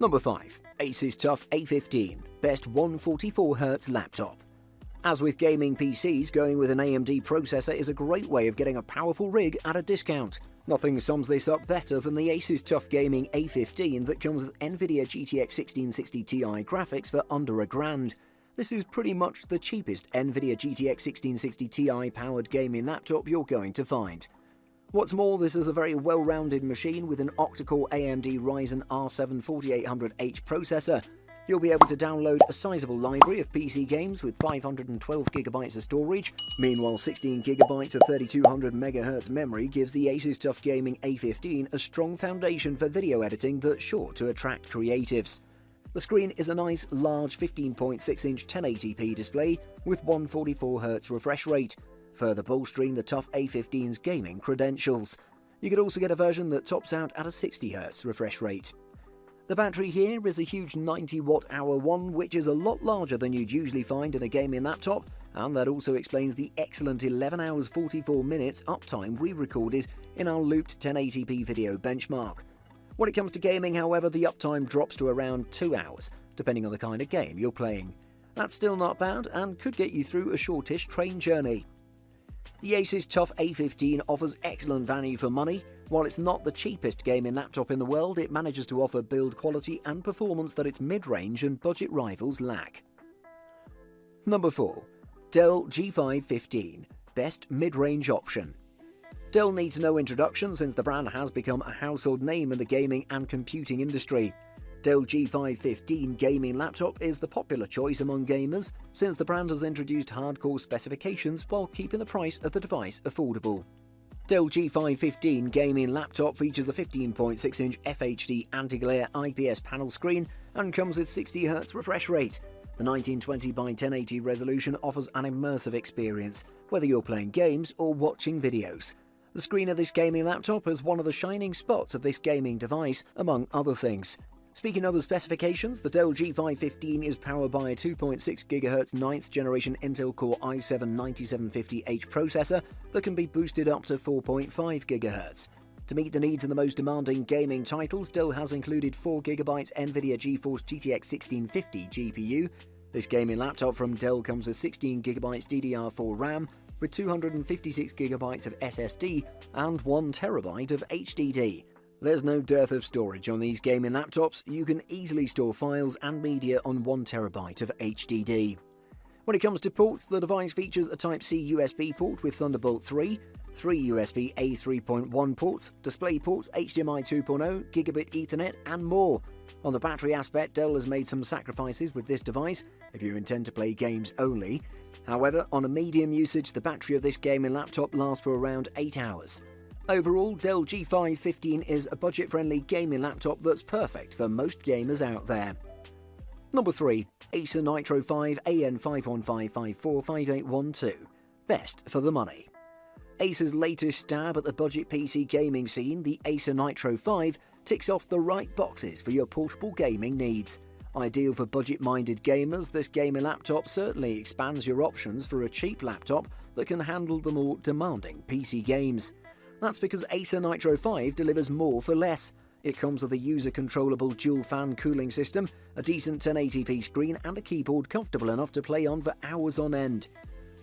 Number 5. Asus TUF A15, best 144Hz laptop. As with gaming PCs, going with an AMD processor is a great way of getting a powerful rig at a discount. Nothing sums this up better than the Asus TUF Gaming A15 that comes with NVIDIA GTX 1660 Ti graphics for under $1,000. This is pretty much the cheapest NVIDIA GTX 1660 Ti powered gaming laptop you're going to find. What's more, this is a very well-rounded machine with an octa-core AMD Ryzen R7 4800H processor. You'll be able to download a sizable library of PC games with 512GB of storage. Meanwhile, 16GB of 3200MHz memory gives the Asus TUF Gaming A15 a strong foundation for video editing that's sure to attract creatives. The screen is a nice, large 15.6-inch 1080p display with 144Hz refresh rate, further bolstering the TUF A15's gaming credentials. You could also get a version that tops out at a 60Hz refresh rate. The battery here is a huge 90Wh one, which is a lot larger than you'd usually find in a gaming laptop, and that also explains the excellent 11 hours 44 minutes uptime we recorded in our looped 1080p video benchmark. When it comes to gaming, however, the uptime drops to around 2 hours, depending on the kind of game you're playing. That's still not bad and could get you through a shortish train journey. The Asus TUF A15 offers excellent value for money. While it's not the cheapest gaming laptop in the world, it manages to offer build quality and performance that its mid-range and budget rivals lack. Number 4. Dell G515, best mid-range option. Dell needs no introduction since the brand has become a household name in the gaming and computing industry. Dell G515 gaming laptop is the popular choice among gamers since the brand has introduced hardcore specifications while keeping the price of the device affordable. Dell G515 gaming laptop features a 15.6-inch FHD anti-glare IPS panel screen and comes with 60Hz refresh rate. The 1920x1080 resolution offers an immersive experience, whether you're playing games or watching videos. The screen of this gaming laptop is one of the shining spots of this gaming device, among other things. Speaking of the specifications, the Dell G515 is powered by a 2.6 GHz 9th generation Intel Core i7-9750H processor that can be boosted up to 4.5 GHz. To meet the needs of the most demanding gaming titles, Dell has included 4GB NVIDIA GeForce GTX 1650 GPU. This gaming laptop from Dell comes with 16GB DDR4 RAM, with 256GB of SSD and 1TB of HDD. There's no dearth of storage on these gaming laptops. You can easily store files and media on 1TB of HDD. When it comes to ports, the device features a Type-C USB port with Thunderbolt 3, 3 USB A3.1 ports, DisplayPort, HDMI 2.0, Gigabit Ethernet, and more. On the battery aspect, Dell has made some sacrifices with this device if you intend to play games only. However, on a medium usage, the battery of this gaming laptop lasts for around 8 hours. Overall, Dell G515 is a budget-friendly gaming laptop that's perfect for most gamers out there. Number 3. Acer Nitro 5 AN515545812, best for the money. Acer's latest stab at the budget PC gaming scene, the Acer Nitro 5, ticks off the right boxes for your portable gaming needs. Ideal for budget-minded gamers, this gaming laptop certainly expands your options for a cheap laptop that can handle the more demanding PC games. That's because Acer Nitro 5 delivers more for less. It comes with a user-controllable dual-fan cooling system, a decent 1080p screen, and a keyboard comfortable enough to play on for hours on end.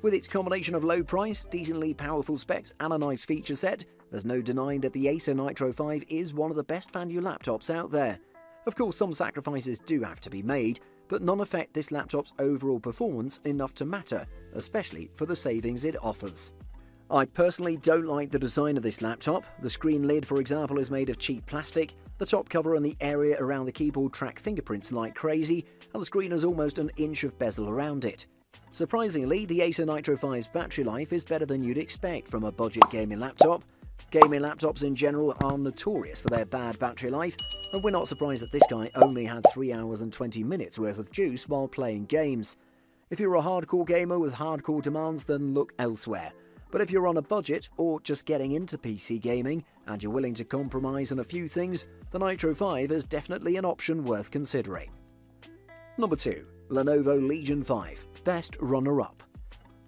With its combination of low price, decently powerful specs, and a nice feature set, there's no denying that the Acer Nitro 5 is one of the best value laptops out there. Of course, some sacrifices do have to be made, but none affect this laptop's overall performance enough to matter, especially for the savings it offers. I personally don't like the design of this laptop. The screen lid, for example, is made of cheap plastic, the top cover and the area around the keyboard track fingerprints like crazy, and the screen has almost an inch of bezel around it. Surprisingly, the Acer Nitro 5's battery life is better than you'd expect from a budget gaming laptop. Gaming laptops in general are notorious for their bad battery life, and we're not surprised that this guy only had 3 hours and 20 minutes worth of juice while playing games. If you're a hardcore gamer with hardcore demands, then look elsewhere. But if you're on a budget or just getting into PC gaming and you're willing to compromise on a few things, the Nitro 5 is definitely an option worth considering. Number 2. Lenovo Legion 5, best runner-up.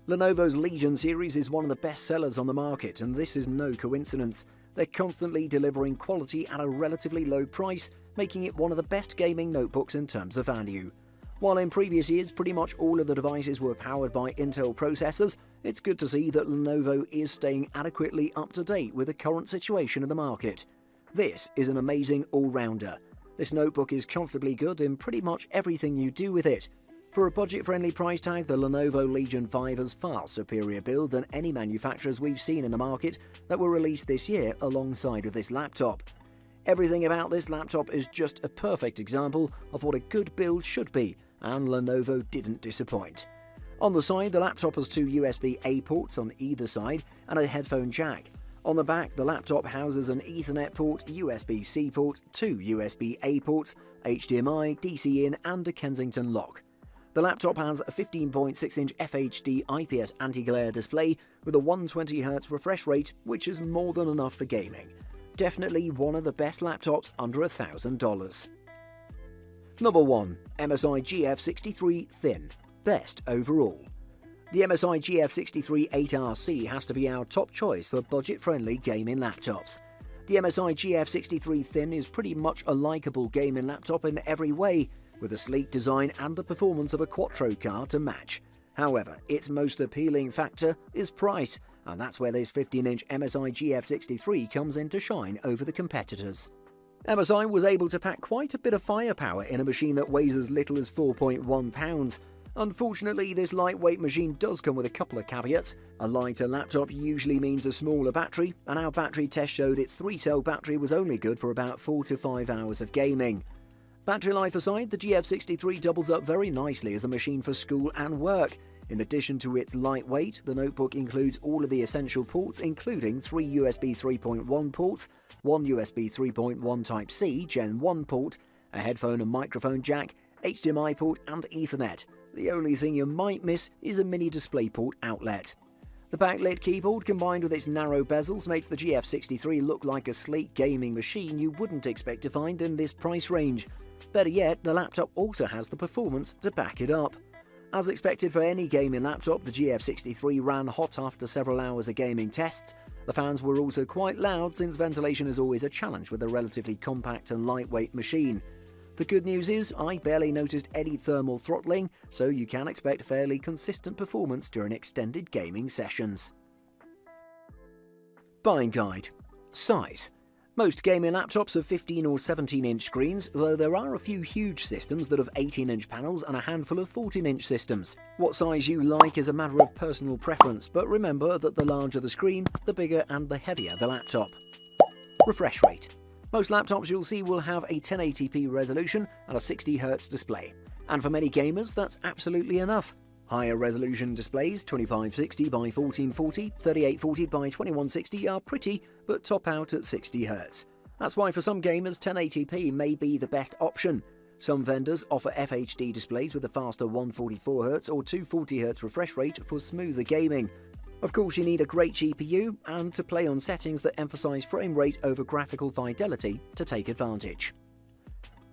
Lenovo's Legion series is one of the best sellers on the market, and this is no coincidence. They're constantly delivering quality at a relatively low price, making it one of the best gaming notebooks in terms of value. While in previous years pretty much all of the devices were powered by Intel processors, it's good to see that Lenovo is staying adequately up to date with the current situation in the market. This is an amazing all-rounder. This notebook is comfortably good in pretty much everything you do with it. For a budget-friendly price tag, the Lenovo Legion 5 has far superior build than any manufacturers we've seen in the market that were released this year alongside with this laptop. Everything about this laptop is just a perfect example of what a good build should be, and Lenovo didn't disappoint. On the side, the laptop has two USB-A ports on either side and a headphone jack. On the back, the laptop houses an Ethernet port, USB-C port, two USB-A ports, HDMI, DC-in and a Kensington lock. The laptop has a 15.6-inch FHD IPS anti-glare display with a 120Hz refresh rate, which is more than enough for gaming. Definitely one of the best laptops under $1,000. Number 1. MSI GF63 Thin. Best overall. The MSI GF63 8RC has to be our top choice for budget-friendly gaming laptops. The MSI GF63 Thin is pretty much a likeable gaming laptop in every way, with a sleek design and the performance of a Quattro car to match. However, its most appealing factor is price, and that's where this 15-inch MSI GF63 comes in to shine over the competitors. MSI was able to pack quite a bit of firepower in a machine that weighs as little as 4.1 pounds. Unfortunately, this lightweight machine does come with a couple of caveats. A lighter laptop usually means a smaller battery, and our battery test showed its 3-cell battery was only good for about 4 to 5 hours of gaming. Battery life aside, the GF63 doubles up very nicely as a machine for school and work. In addition to its lightweight, the notebook includes all of the essential ports, including 3 USB 3.1 ports, 1 USB 3.1 Type-C Gen 1 port, a headphone and microphone jack, HDMI port and Ethernet. The only thing you might miss is a mini DisplayPort outlet. The backlit keyboard combined with its narrow bezels makes the GF63 look like a sleek gaming machine you wouldn't expect to find in this price range. Better yet, the laptop also has the performance to back it up. As expected for any gaming laptop, the GF63 ran hot after several hours of gaming tests. The fans were also quite loud since ventilation is always a challenge with a relatively compact and lightweight machine. The good news is I barely noticed any thermal throttling, so you can expect fairly consistent performance during extended gaming sessions. Buying guide. Size. Most gaming laptops have 15 or 17-inch screens, though there are a few huge systems that have 18-inch panels and a handful of 14-inch systems. What size you like is a matter of personal preference, but remember that the larger the screen, the bigger and the heavier the laptop. Refresh rate. Most laptops you'll see will have a 1080p resolution and a 60Hz display, and for many gamers that's absolutely enough. Higher resolution displays, 2560 by 1440, 3840 by 2160 are pretty, but top out at 60Hz. That's why for some gamers 1080p may be the best option. Some vendors offer FHD displays with a faster 144Hz or 240Hz refresh rate for smoother gaming. Of course, you need a great GPU and to play on settings that emphasize frame rate over graphical fidelity to take advantage.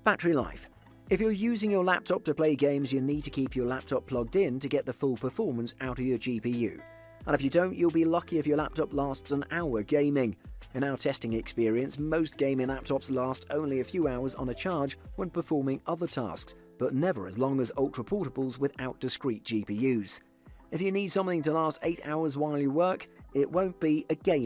Battery life. If you're using your laptop to play games, you need to keep your laptop plugged in to get the full performance out of your GPU. And if you don't, you'll be lucky if your laptop lasts an hour gaming. In our testing experience, most gaming laptops last only a few hours on a charge when performing other tasks, but never as long as ultra-portables without discrete GPUs. If you need something to last 8 hours while you work, it won't be a game.